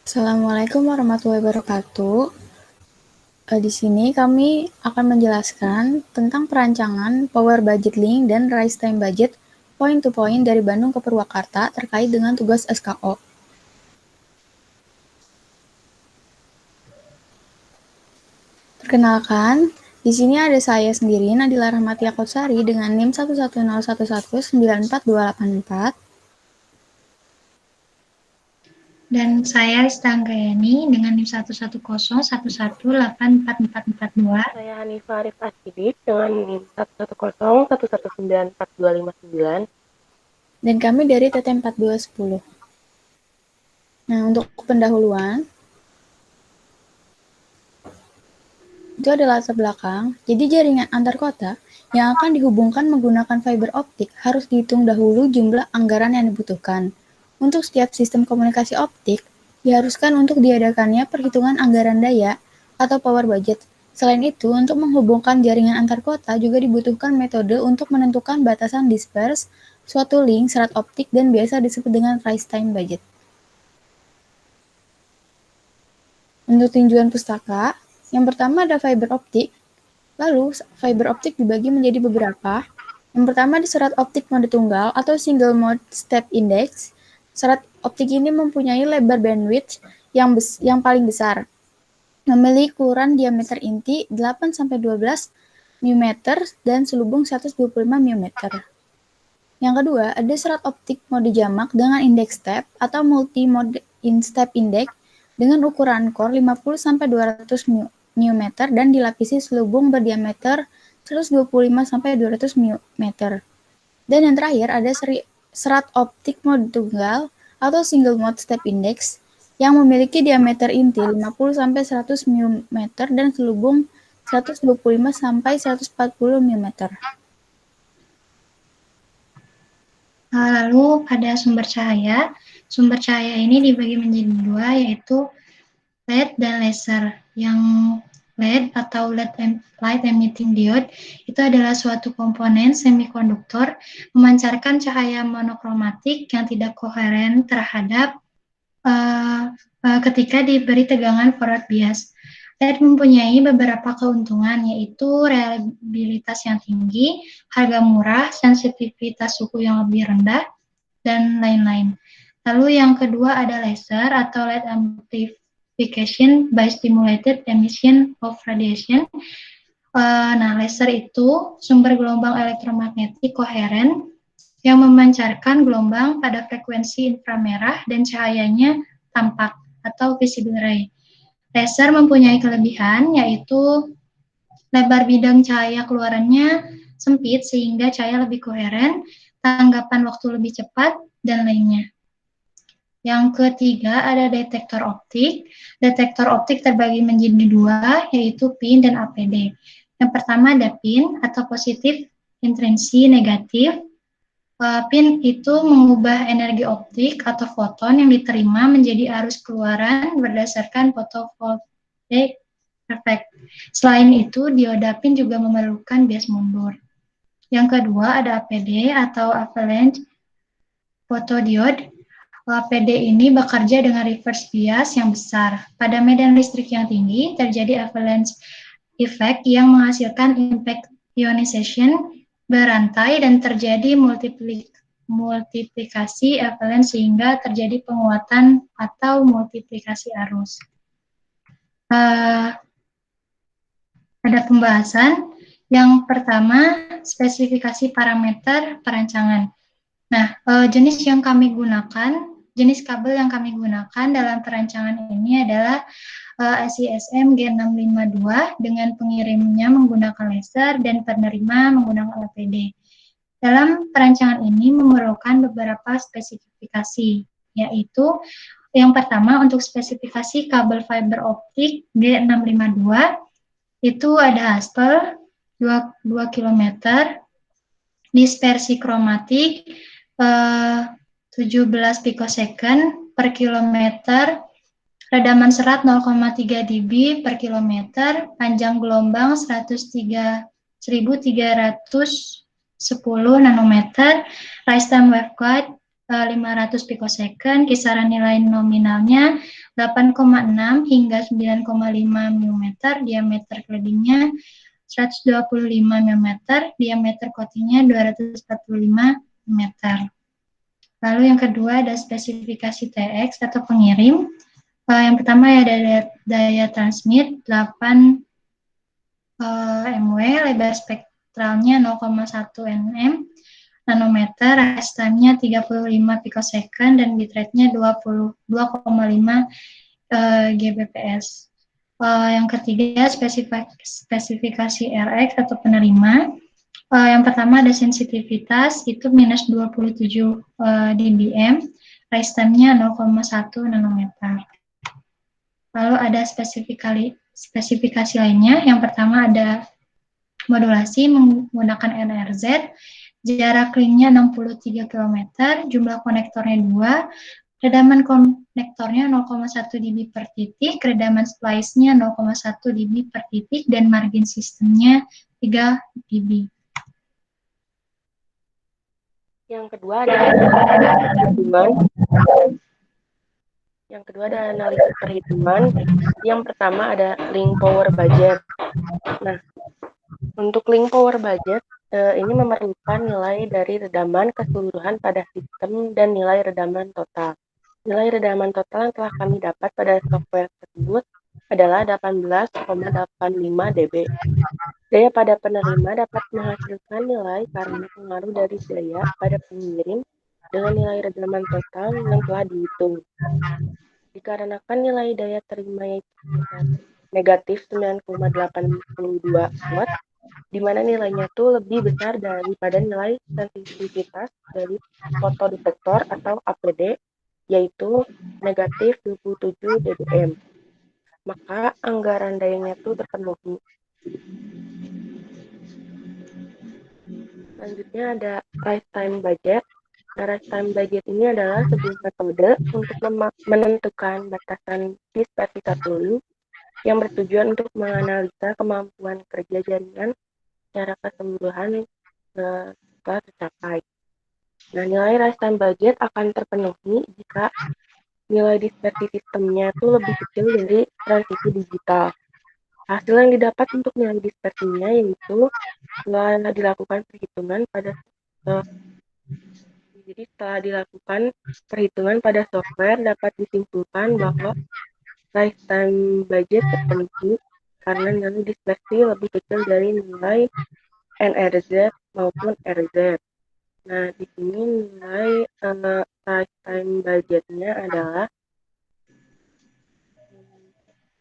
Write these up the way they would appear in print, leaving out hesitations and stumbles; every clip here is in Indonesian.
Assalamualaikum warahmatullahi wabarakatuh. Di sini kami akan menjelaskan tentang perancangan Power Budget Link dan Rise Time Budget point to point dari Bandung ke Purwakarta terkait dengan tugas SKO. Perkenalkan, di sini ada saya sendiri, Nadila Rahmatia Kotsari dengan NIM 11011942884. Dan saya Rista Anggayani dengan NIM 11011184442. Saya Hanifah Arif Asidik dengan NIM 11011194259. Dan kami dari TT 4210. Nah, untuk pendahuluan, itu adalah latar belakang. Jadi jaringan antar kota yang akan dihubungkan menggunakan fiber optik harus dihitung dahulu jumlah anggaran yang dibutuhkan. Untuk setiap sistem komunikasi optik, diharuskan untuk diadakannya perhitungan anggaran daya atau power budget. Selain itu, untuk menghubungkan jaringan antar kota juga dibutuhkan metode untuk menentukan batasan disperse, suatu link, serat optik, dan biasa disebut dengan rise time budget. Untuk tinjauan pustaka, yang pertama ada fiber optik. Lalu, fiber optik dibagi menjadi beberapa. Yang pertama di serat optik mode tunggal atau single mode step index. Serat optik ini mempunyai lebar bandwidth yang paling besar, memiliki ukuran diameter inti 8-12 mm dan selubung 125 mm. Yang kedua, ada serat optik mode jamak dengan indeks step atau multi-mode step index dengan ukuran core 50-200 mm dan dilapisi selubung berdiameter 125-200 mm. Dan yang terakhir ada serat optik mode tunggal atau single mode step index yang memiliki diameter inti 50-100 mm dan selubung 125-140 mm. Lalu pada sumber cahaya. Sumber cahaya ini dibagi menjadi dua, yaitu LED dan laser. Yang LED atau Light Emitting Diode itu adalah suatu komponen semikonduktor memancarkan cahaya monokromatik yang tidak koheren terhadap ketika diberi tegangan forward bias. LED mempunyai beberapa keuntungan, yaitu reliabilitas yang tinggi, harga murah, sensitivitas suhu yang lebih rendah, dan lain-lain. Lalu yang kedua ada laser atau LED amplification by stimulated emission of radiation. Nah, laser itu sumber gelombang elektromagnetik koheren yang memancarkan gelombang pada frekuensi inframerah dan cahayanya tampak atau visible ray. Laser mempunyai kelebihan, yaitu lebar bidang cahaya keluarannya sempit sehingga cahaya lebih koheren, tanggapan waktu lebih cepat, dan lainnya. Yang ketiga ada detektor optik. Detektor optik terbagi menjadi dua, yaitu PIN dan APD. Yang pertama ada PIN atau positif intrinsi negatif. PIN itu mengubah energi optik atau foton yang diterima menjadi arus keluaran berdasarkan photovoltaic effect. Selain itu, dioda PIN juga memerlukan bias mundur. Yang kedua ada APD atau avalanche photodiode. APD ini bekerja dengan reverse bias yang besar. Pada medan listrik yang tinggi, terjadi avalanche effect yang menghasilkan impact ionization berantai dan terjadi multiplikasi avalanche sehingga terjadi penguatan atau multiplikasi arus. Ada pembahasan. Yang pertama, spesifikasi parameter perancangan. Nah, jenis jenis kabel yang kami gunakan dalam perancangan ini adalah SISM G652 dengan pengirimnya menggunakan laser dan penerima menggunakan APD. Dalam perancangan ini memerlukan beberapa spesifikasi, yaitu yang pertama untuk spesifikasi kabel fiber optik G652 itu ada haspel 2 km, dispersi kromatik 17 pikosecond per kilometer, redaman serat 0,3 dB per kilometer, panjang gelombang 103.310 nanometer, rise time waveguide 500 pikosecond, kisaran nilai nominalnya 8,6 hingga 9,5 mm, diameter claddingnya 125 mm, diameter coatingnya 245 mm. Lalu yang kedua ada spesifikasi TX atau pengirim. Yang pertama ada daya transmit 8 MW, lebar spektralnya 0,1 nanometer, rise time-nya 35 pikosecond, dan bitrate-nya 22,5 Gbps. Yang ketiga spesifikasi RX atau penerima. Yang pertama ada sensitivitas itu minus 27 dBm, rise time-nya 0,1 nanometer. Lalu ada spesifikasi lainnya. Yang pertama ada modulasi menggunakan NRZ, jarak linknya 63 km, jumlah konektornya 2, redaman konektornya 0,1 dB per titik, redaman splice-nya 0,1 dB per titik, dan margin sistemnya 3 dB. Yang kedua ada analisis perhitungan. Yang pertama ada link power budget. Nah, untuk link power budget ini memerlukan nilai dari redaman keseluruhan pada sistem dan nilai redaman total. Nilai redaman total yang telah kami dapat pada software tersebut adalah 18,85 dB. Daya pada penerima dapat menghasilkan nilai karena pengaruh dari daya pada pengirim dengan nilai redaman total yang telah dihitung. Dikarenakan nilai daya terima yaitu negatif 9,82 watt, di mana nilainya itu lebih besar daripada nilai sensitivitas dari fotodetektor atau APD, yaitu negatif 27 dBm. Maka anggaran dayanya itu terpenuhi. Selanjutnya ada lifetime budget. Nah, lifetime budget ini adalah sebuah metode untuk menentukan batasan dispersi satu link yang bertujuan untuk menganalisa kemampuan kerja jaringan secara keseluruhan setelah tercapai. Nah, nilai lifetime budget akan terpenuhi jika nilai dispersi sistemnya itu lebih kecil dari transisi digital. Hasil yang didapat untuk nilai dispersinya yaitu setelah dilakukan pada software dapat disimpulkan bahwa lifetime budget terpenuhi karena nilai dispersi lebih kecil dari nilai NRZ maupun RZ. Nah, di sini nilai lifetime budgetnya adalah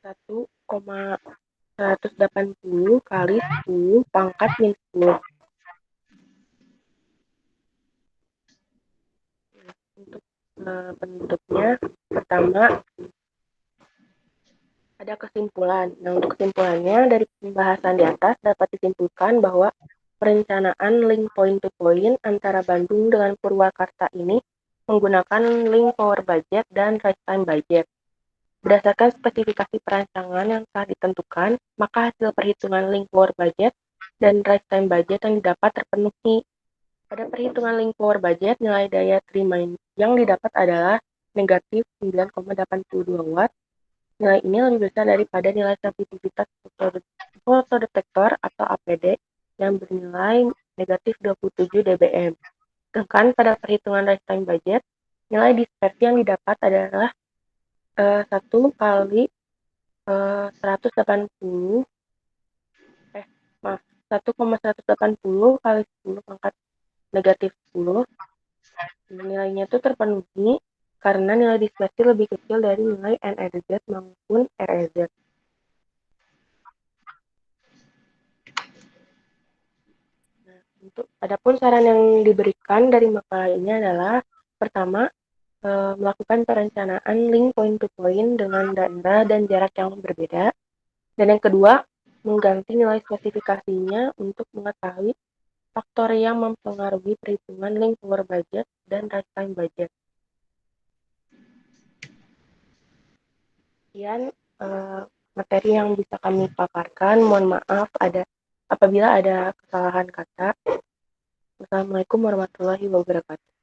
1,180 kali 10 pangkat min 10. Untuk bentuknya, pertama ada kesimpulan. Nah, untuk kesimpulannya dari pembahasan di atas dapat disimpulkan bahwa perencanaan link point-to-point antara Bandung dengan Purwakarta ini menggunakan link power budget dan lifetime budget. Berdasarkan spesifikasi perancangan yang telah ditentukan, maka hasil perhitungan link power budget dan lifetime budget yang didapat terpenuhi. Pada perhitungan link power budget, nilai daya terima yang didapat adalah negatif 9,82 watt. Nilai ini lebih besar daripada nilai sensitivitas fotodetektor atau APD yang bernilai negatif 27 dBm. Sedangkan pada perhitungan lifetime budget, nilai dispersi yang didapat adalah 1 kali 1,180 kali 10 pangkat negatif 10. Nilainya itu terpenuhi karena nilai dispersi lebih kecil dari nilai NRZ maupun RZ. Nah, adapun saran yang diberikan dari makalah ini adalah pertama, melakukan perencanaan link point-to-point dengan daerah dan jarak yang berbeda. Dan yang kedua, mengganti nilai spesifikasinya untuk mengetahui faktor yang mempengaruhi perhitungan link power budget dan lifetime budget. Sekian materi yang bisa kami paparkan. Mohon maaf apabila ada kesalahan kata. Wassalamualaikum warahmatullahi wabarakatuh.